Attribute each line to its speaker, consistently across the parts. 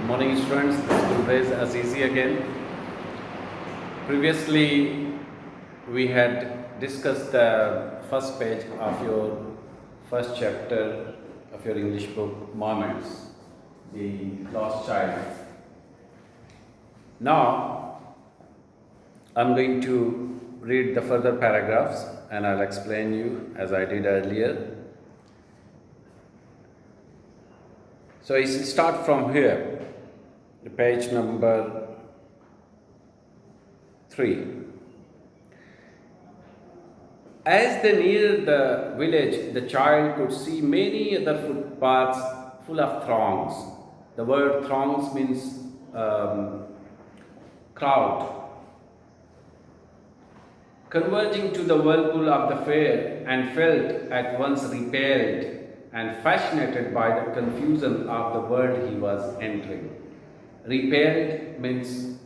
Speaker 1: Morning students, this is Gurrez Azizi again. Previously, we had discussed the first page of your first chapter of your English book, Moments, the lost child. Now, I'm going to read the further paragraphs and I'll explain you as I did earlier. So, you start from here. The page number 3. As they neared the village, the child could see many other footpaths full of throngs. The word throngs means crowd, converging to the whirlpool of the fair, and felt at once repelled and fascinated by the confusion of the world he was entering. Repelled means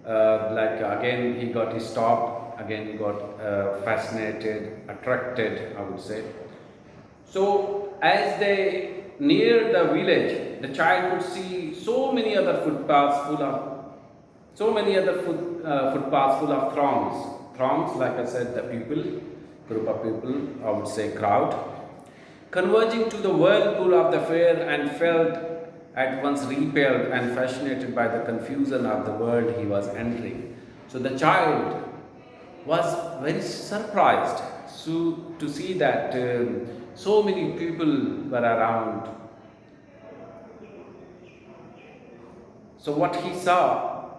Speaker 1: again he got stopped, again he got fascinated, attracted, I would say. So as they neared the village, the child could see so many other footpaths full of throngs. Throngs, like I said, the people, group of people, I would say crowd, converging to the whirlpool of the fair, and felt at once repelled and fascinated by the confusion of the world he was entering. So the child was very surprised to see that so many people were around. So what he saw,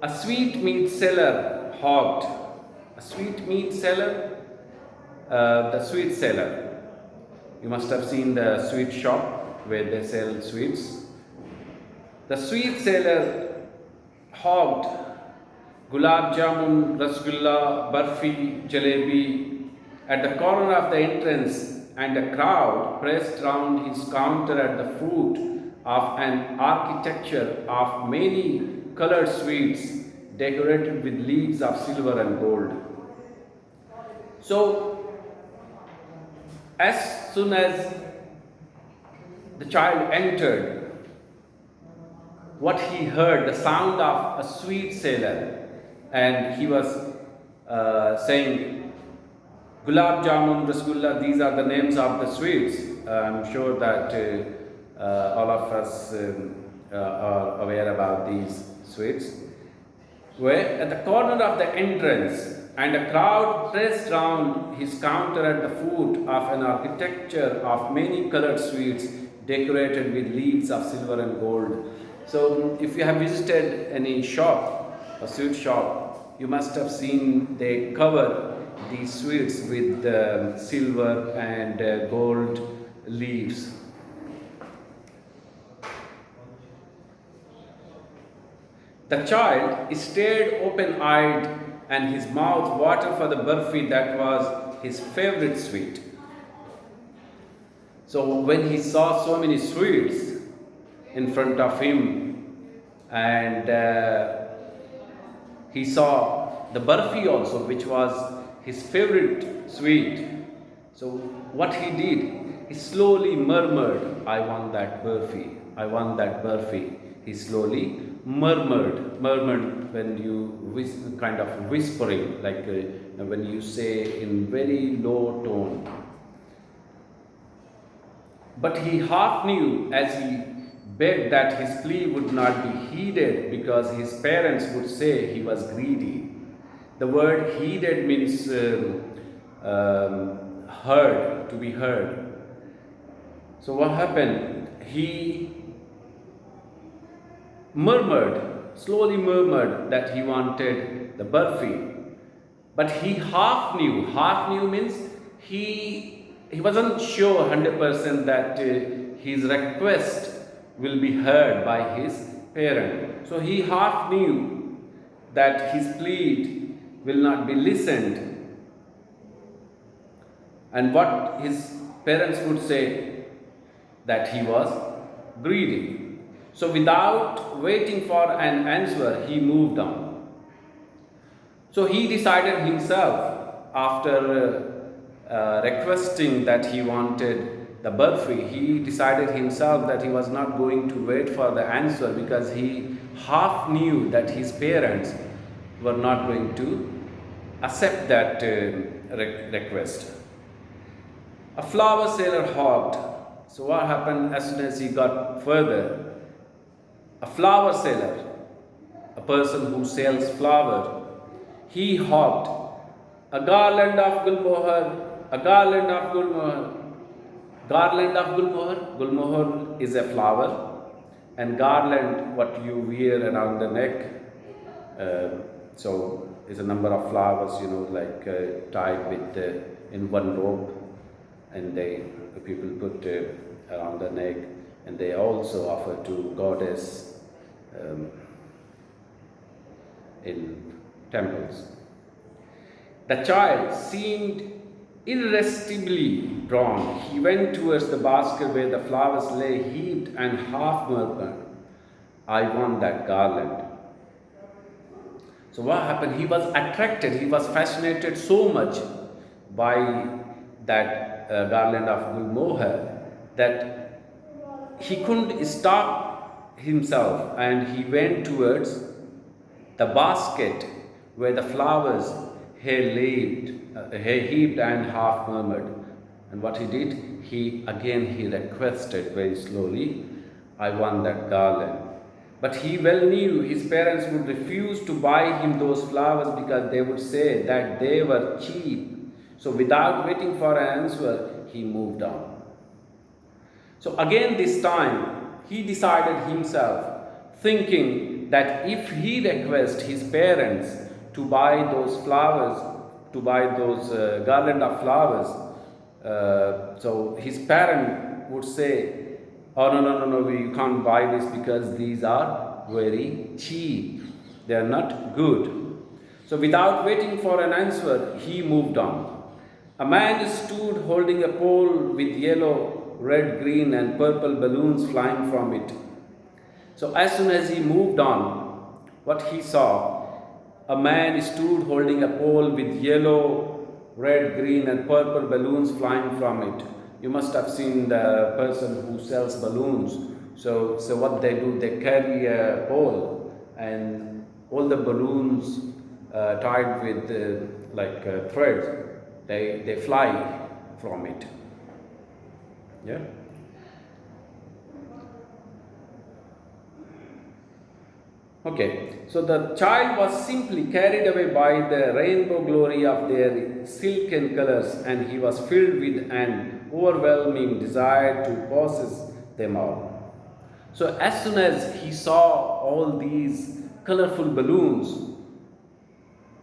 Speaker 1: a sweetmeat seller hogged. A sweetmeat seller, the sweet seller. You must have seen the sweet shop where they sell sweets. The sweet seller hogged gulab jamun, rasgulla, barfi, jalebi at the corner of the entrance, and a crowd pressed round his counter at the foot of an architecture of many colored sweets decorated with leaves of silver and gold. So, as soon as the child entered, what he heard, the sound of a sweet seller, and he was saying, Gulab Jamun, Rasgulla, these are the names of the sweets. I'm sure that all of us are aware about these sweets. Where at the corner of the entrance, and a crowd pressed round his counter at the foot of an architecture of many colored sweets decorated with leaves of silver and gold. So if you have visited any shop, a sweet shop, you must have seen they cover these sweets with silver and gold leaves. The child stared open-eyed, and his mouth watered for the barfi that was his favorite sweet. So when he saw so many sweets in front of him, and he saw the barfi also, which was his favorite sweet. So what he did, he slowly murmured, I want that barfi, I want that barfi. He slowly murmured when you kind of whispering, like when you say in very low tone. But he half knew as he begged that his plea would not be heeded, because his parents would say he was greedy. The word heeded means heard, to be heard. So what happened? He slowly murmured that he wanted the barfi. But he half knew means he wasn't sure 100% that his request will be heard by his parent. So he half knew that his plea will not be listened, and what his parents would say, that he was greedy. So without waiting for an answer, he moved on. So he decided himself, after requesting that he wanted the burfi, he decided himself that he was not going to wait for the answer, because he half knew that his parents were not going to accept that request. A flower seller hopped. So what happened as soon as he got further? A flower seller, a person who sells flower, he hopped. A garland of gulmohar, a garland of gulmohar. Garland of gulmohar. Gulmohar is a flower, and garland, what you wear around the neck. So is a number of flowers, like tied with in one rope, and people put around the neck, and they also offer to goddess in temples. The child seemed irresistibly drawn. He went towards the basket where the flowers lay heaped and half murmured, "I want that garland." So what happened? He was attracted, he was fascinated so much by that garland of gulmohar that he couldn't stop himself, and he went towards the basket where the flowers heaped and half murmured. And what he did, he requested very slowly, "I want that garland." But he well knew his parents would refuse to buy him those flowers, because they would say that they were cheap. So without waiting for an answer, he moved on. So again this time, he decided himself, thinking that if he requests his parents to buy those flowers, to buy those garland of flowers, so his parent would say, "Oh, no, you can't buy this because these are very cheap. They are not good." So without waiting for an answer, he moved on. A man stood holding a pole with yellow, red, green and purple balloons flying from it. So as soon as he moved on, what he saw, a man stood holding a pole with yellow, red, green and purple balloons flying from it. You must have seen the person who sells balloons. So what they do, they carry a pole, and all the balloons tied with threads, they fly from it. Yeah. Okay, so the child was simply carried away by the rainbow glory of their silken colors, and he was filled with an overwhelming desire to possess them all. So as soon as he saw all these colorful balloons,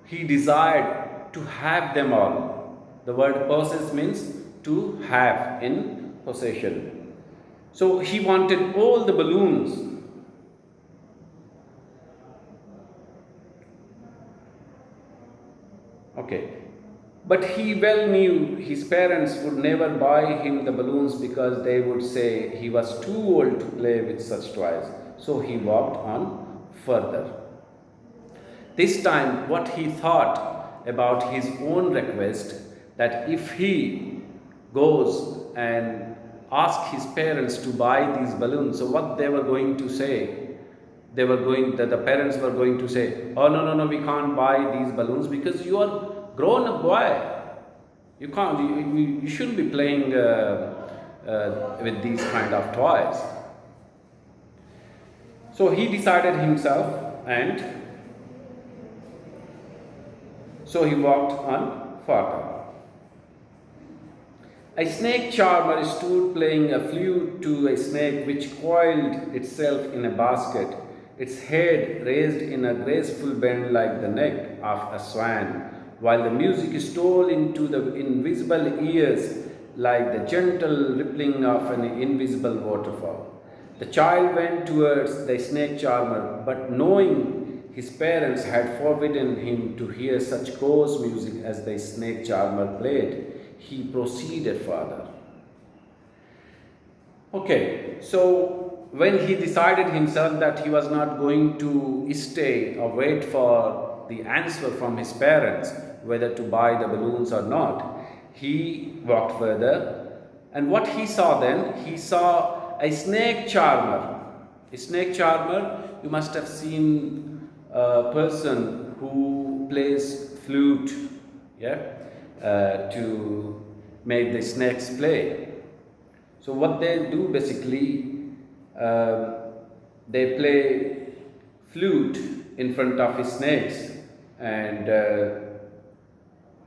Speaker 1: he desired to have them all. The word possess means to have, in possession. So he wanted all the balloons. Okay, but he well knew his parents would never buy him the balloons, because they would say he was too old to play with such toys. So he walked on further. This time, what he thought about his own request, that if he goes and asks his parents to buy these balloons, so what they were going to say, the parents were going to say, "Oh, no, we can't buy these balloons because you are grown-up boy. You can't, you shouldn't be playing with these kind of toys." So he decided himself, and so he walked on further. A snake charmer stood playing a flute to a snake which coiled itself in a basket, its head raised in a graceful bend like the neck of a swan, while the music stole into the invisible ears like the gentle rippling of an invisible waterfall. The child went towards the snake charmer, but knowing his parents had forbidden him to hear such coarse music as the snake charmer played, he proceeded further. Okay, so when he decided himself that he was not going to stay or wait for the answer from his parents whether to buy the balloons or not, he walked further, And what he saw then? He saw a snake charmer. A snake charmer, you must have seen a person who plays flute, yeah, to make the snakes play. So what they do basically, they play flute in front of his snakes, and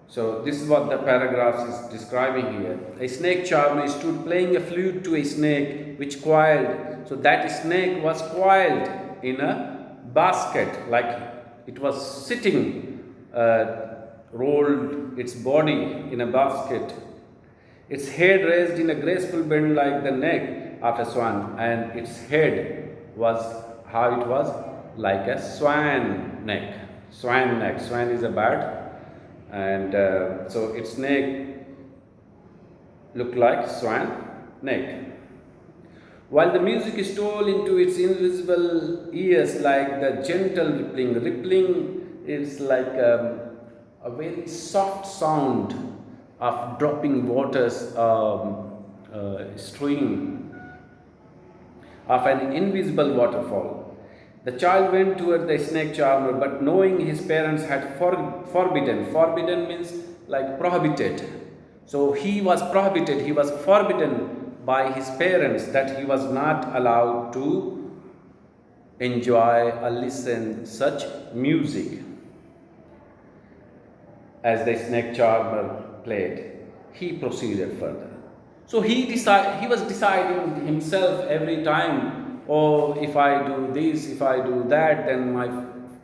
Speaker 1: so this is what the paragraph is describing here. A snake charmer stood playing a flute to a snake which coiled. So that snake was coiled in a basket, like it was sitting, rolled its body in a basket. Its head raised in a graceful bend like the neck of a swan, and its head was how it was, like a swan neck. Swan neck. Swan is a bird, and so its neck looked like swan neck. While the music stole into its invisible ears like the gentle rippling. Rippling is like a very soft sound of dropping waters, stream of an invisible waterfall. The child went toward the snake charmer, but knowing his parents had forbidden means like prohibited. So he was prohibited, he was forbidden by his parents that he was not allowed to enjoy or listen such music as the snake charmer played. He proceeded further. So he was deciding himself every time, oh, if I do this, if I do that, then my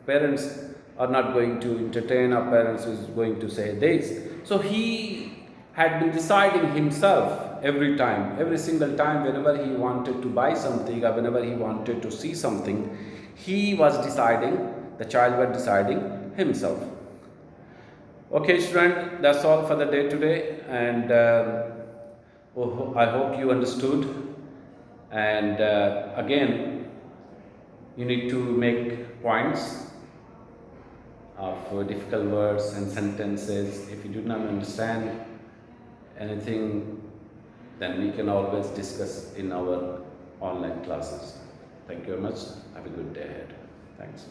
Speaker 1: parents are not going to entertain, our parents is going to say this. So he had been deciding himself every time, every single time, whenever he wanted to buy something or whenever he wanted to see something, he was deciding, the child was deciding himself. Okay, student, that's all for the day today, and I hope you understood. And again, you need to make points of difficult words and sentences. If you do not understand anything, then we can always discuss in our online classes. Thank you very much. Have a good day ahead. Thanks.